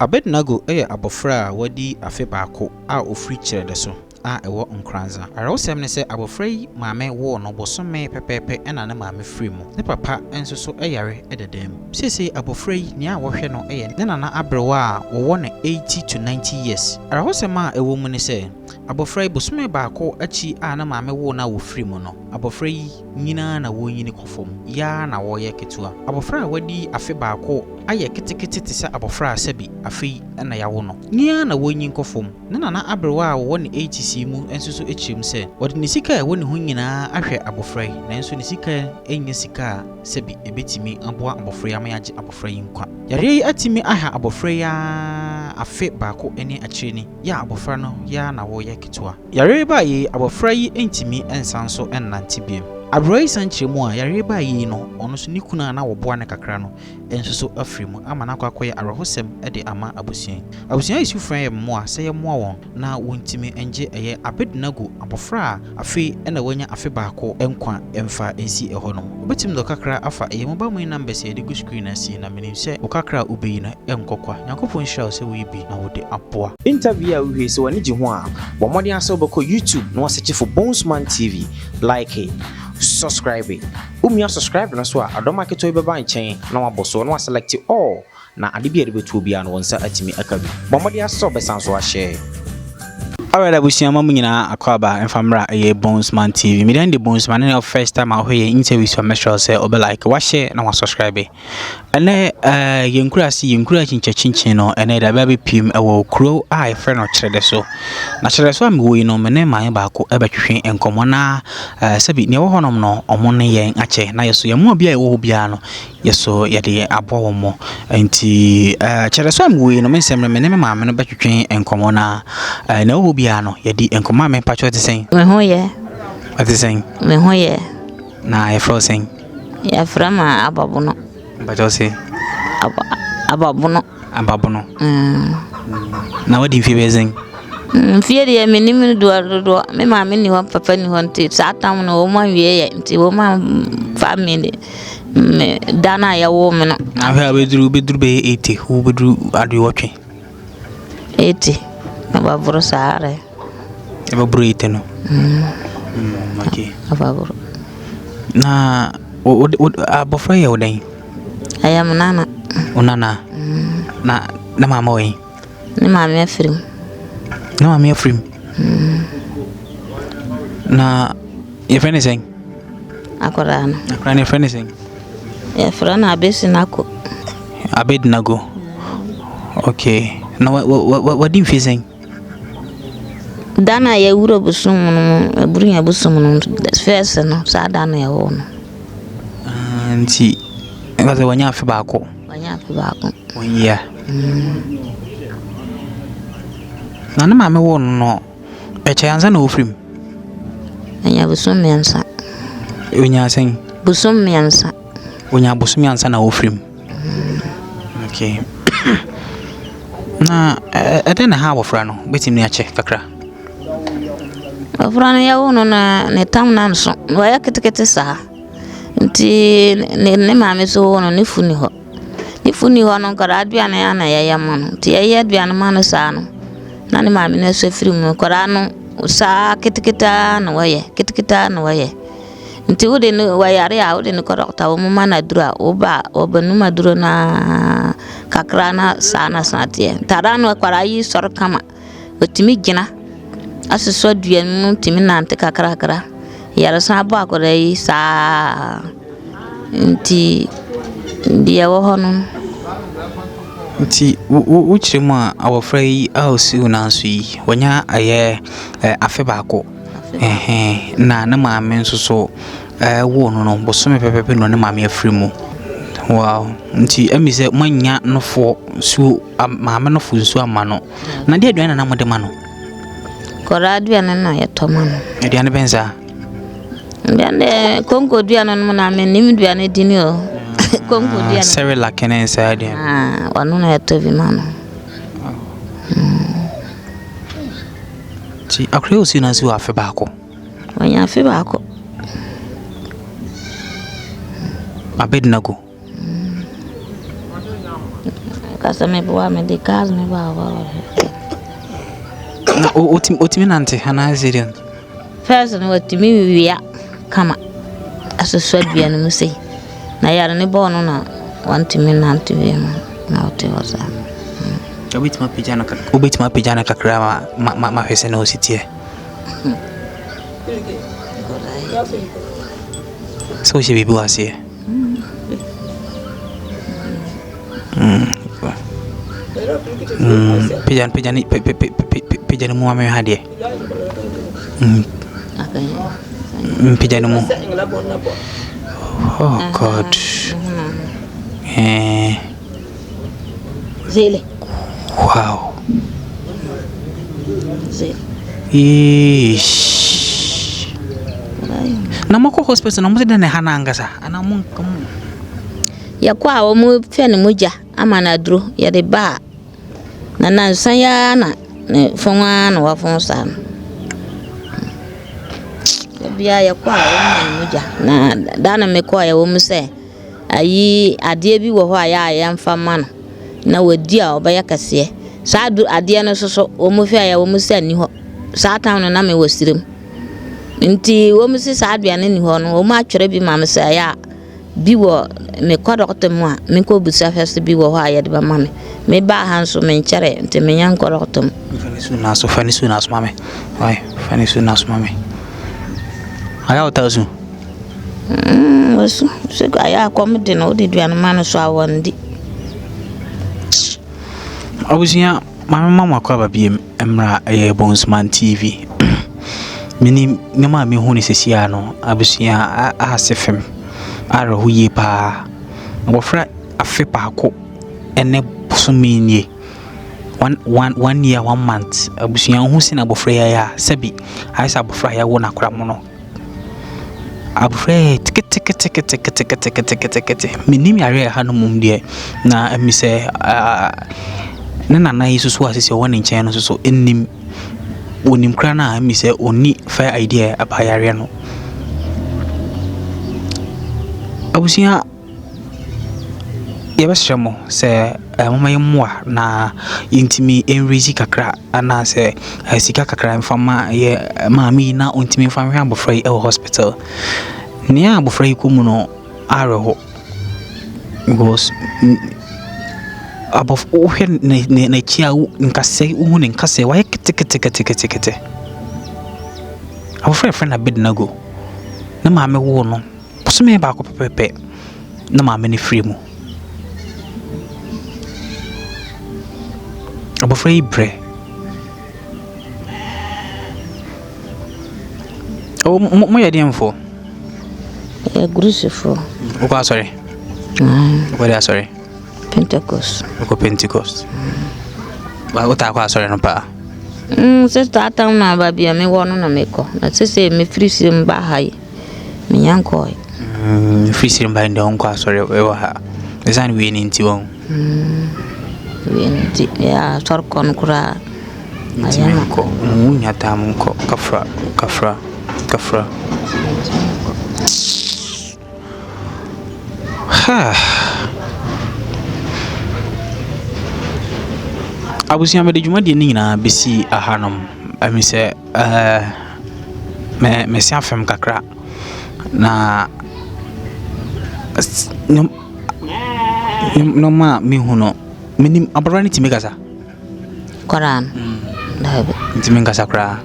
Abednego abofra wadi afe baako a ofri kyerede so a ewo nkranza. Arosem ne se abofra yi maame wo no bosome pepepe ena ne maame firi mu. Ne papa enso so yare ededem. Sese abofra yi ne a wohwe no ne nana abrewa a wo ne 80 to 90 years. Arosem a ewo mu ne se abofra yi bosome baako achi a na maame wo na wo firi mu no. Abofra yi nyina na wo nyini kofom. Ya na wo ye ketua. Abofra wadi afe baako aye kitikiti te se abofra asabi afi na yawo no. Nia na wo nyin kofom. Ne nana abrewa a wo ne 80 mu enso so echim se wode ne sika e woni ho nyina ahwe abofra yi na enso ne sika enya sika sebi ebetimi aboa abofra ya ma yaje abofra yi nkwa yare yi atimi aha abofra ya afe baako ene achireni ya abofra no ya na wo ye ketwa yare ba yi abofra yi entimi ensanso ennante biem Abroyi sanchiremu a yare ba yi no ono so ni kuna na woboa ne kakra no enso so afrimu ama na kwakoye arahosem de ama abusian isu fran ye mo a se ye mo won na wontimi enje eye Abednego abofra afi na wanya afi baako enkwa emfa ensi eho no obetim do kakra afa eye mobile money number se de go screen asi na menim se okakra ubeyi na enkokwa yakopon show se we bi na wode aboa interview a we se wani ji ho a wo mode aso beko YouTube no search for Bonesman TV like it subscribe it. Subscribe na so a adoma keto ibeba nchen na waboso na select all na ade bia de betu bia no wonsa atimi akabi. Bomode aso besan so a share. Alright, abusian mamu nyina akwaba enfamra eye Bonesman TV. Me den the Bonesman na first time I hear interview so make sure say obe like wa share na wa subscribe. Ene yenkura chinchachin no ene da ba be pim ewo kro a friend no kyerede so. Na kyerede so am wo yi no me ne man ba ko ebetwehwe enkomo na sabi ne wo honom no omo ne yen ache na yeso yemu bia ewo bia no yeso yede abo wo mo enti kyerede so am wo yi no me nsem me ne maame no betwehwe enkomo na na wo no yedi enkoma me pacho te sen me ho ye ate sen me ho ye na e fro sen ya frama ababuno pacho se ababuno na wadi fi bezen fie de me ni me do me ma me ni ho papa ni ho nti satam no wo ma wie ye nti wo ma family me dana ya wo me no na ha bedru be 80 wo bedru adu wotwe 80 Ababuru sare. Ababuru iteno. Okay. Ababuru. Na abofra ya odan. Aya munana. Unana. Na mama we. Ni mama afrim. Na mama afrim. Na your friend is saying. Akorana. Akorana your friend is saying. Ya frana abesinako. Abednego. Okay. Na what do you feel saying? Dana ya wuro busum no burunya busum no first no sa dana ya wo no anti ngaze wanya afi baako onya na maame wo no eche yanza na ofrim anya busum yansa onya sen busum yansa onya busum yansa na ofrim okay na edena ha wofra no betim ni ache kakra Afrana ya wono na ne tam na nso wa ya ketekete sa nti ne maame so wono ne funi ho no kara aduane ya na ya ma no nti ya aduane ma no sa no na ne maame na so firi mu kara no sa keteketa na wa ye nti wo de no wa yare ya wo de no kara ta wo ma na dura wo ba nu ma duro na kakra na sa na sate tara no kara yi sor kama otimi gina Aso duan mu timi nante kakra yara sa ba ko dai sa nti dia wo hono nti wo chiremu a awofra yi a osi unanso yi wonya aye afe baako na maame nso so wo no bosome pepepe no ne maame afrimu wow nti emise manya nofo su maame nofo su amano na dia aduan na mode mano Kora aduane na yetomano. Aduane benza. Ndane konko aduane no na me nim aduane dini o. Konko aduane. Sere la kene sa aduane. Wanu na yetovi mano. Ti akre osi na si wa afe baako. Wanya afe baako. Abednego. Kasa me bo me de cars me ba wa. Na otimi nante hana zerian. First no otimi wiya kama. Asosua bia no mu sei. Na yare ne bo no na wantimi nante wi na ote wasa. Obetima pejana kakra ma hwese na ositie. So she bibi wase. Pejana mu ame ha de. Pejana mu. Oh God. Zele. Wow. Zele. Ish. Na mako hospital na mo de na hana angasa. Ana mo nkamu. Ya kwa wo mu fe ne moja ama na duro ya de ba na nansan ya na ne fonwa na wa fon sa bia ya kwa wo mu moja na dana me kwa ya wo mu se ayi ade bi wo ho aya ya mfa ma no na wadi a oba ya kase sa ade no soso wo mu fe ya wo mu se ni ho sa tan no na me wasirem nti wo mu se sa aduane ni ho no wo mu atwere bi ma me se ya bi wo me kodokto mu a me ko busa fest bi wo ho aye de ba mame me ba hanso me nkyere nte me nyan kodokto mu fani su na so mame wai fani su na so mame aya otazu wasu se ga ya kom de no de duan ma no so awondi abusia mama kwa ba bi emra Bonsman TV mini nyama me hu ni sesia no abusia asefem ara huye pa wofra afe paako ene bosomenie 1 year 1 month abusia hu sina bofra ya sabi aisa bofra ya wona kora mo no abofra tikete minim yare ha no mum de na mi se na na yesu asese wona nchen no so ennim onim kra na mi se oni fa idea abayare no abusia yebeshremo se mama yemwa na intimi enrezi kakra ana se sika kakra mfama ye maami na ontimi mfama hwa abofra e hospital ni abofra yi komu no areho because abof ohwe na chia nkase uhu ne nkase wa kete abofra friend Abednego na maame wo no me ba ko pepe na ma me ni free mu abofra ibre o mo ya dem fo ya grusifo o ko sorry what are sorry Pentecost ko Pentecost ba o ta ko sorry no pa se ta na ba bia me wono na me ko na se me free sim ba hai me yanko free mba ndio onko sorry we ha ezani we ni nti won we nti ya torkon kura ayama ko nyata munko kafra ha abusia me de djuma de ni na besi ahanom ami se me se afem kakra na no ma mi huno minim abrani timegasa Quran dabe timegasa kra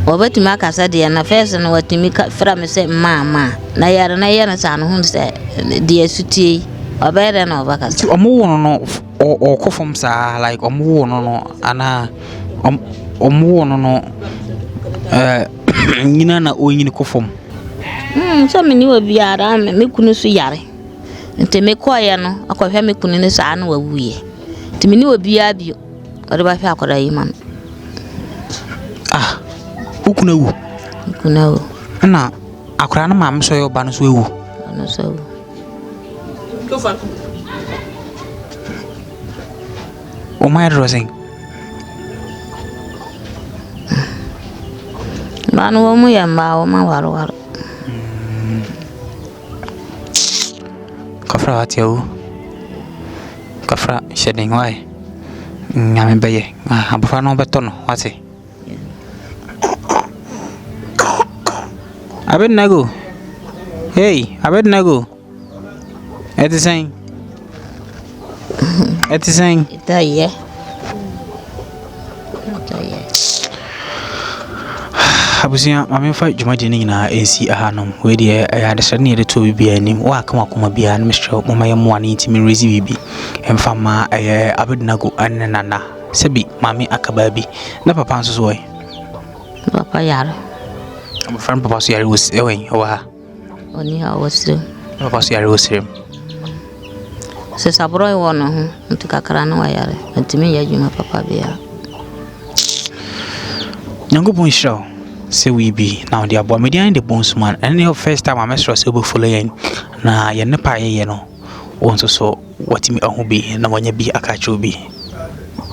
obati makasa de na fese no watimi fra me se mama na yare na yana sa no hun se de asutie obere na obakasa omo wono no o kofom sa like omo wono no ana omo wono no nyina na onyini kofom so me ni obiara me kunu so yare nte me koye no akohwe me kunu ne saa no wawuye nte me ni obiara bio ode ba hwe akoda yi man ukunawu na akora na mam so yo ba no so ewu no so o my rosing manu wo mu yamba wo ma waru kafra Kafra tiu. Kafra shedding why. Nyame beye. Abofra no beto no, wate. Abednego. Hey, Abednego. It is saying. Itaye. Abusia mame fa dwumade ni na ensi ahanom we de ayadesha ne de to bibia anim wa akoma bia na mehwe mama ye mo ane ntimi rezi bibi emfa ma Abednego annana sebi mame akaba bi na papa nso so we Papa yare. am friend papa so yare was ewen wa Oni ha wasire. papa so yare wasire Se sabro e wono ho ntukakra na wa yare. Ntimi ya dwuma papa bia. Nyangopon shiro se we be now the abo median the bones man and the first time I mesro se be following na ye ne pa ye no won so what me ahu bi na wonya bi akacho bi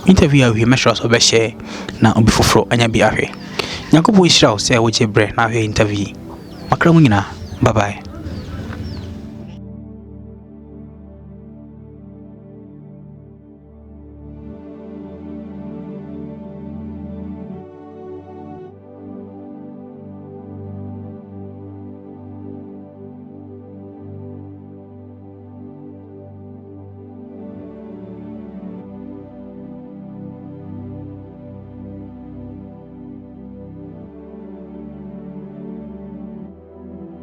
interview we mesro so be share na obi foforo anya bi ahwe Nyangopon shiro se wo che bre na ahwe interview makra mu nyina bye bye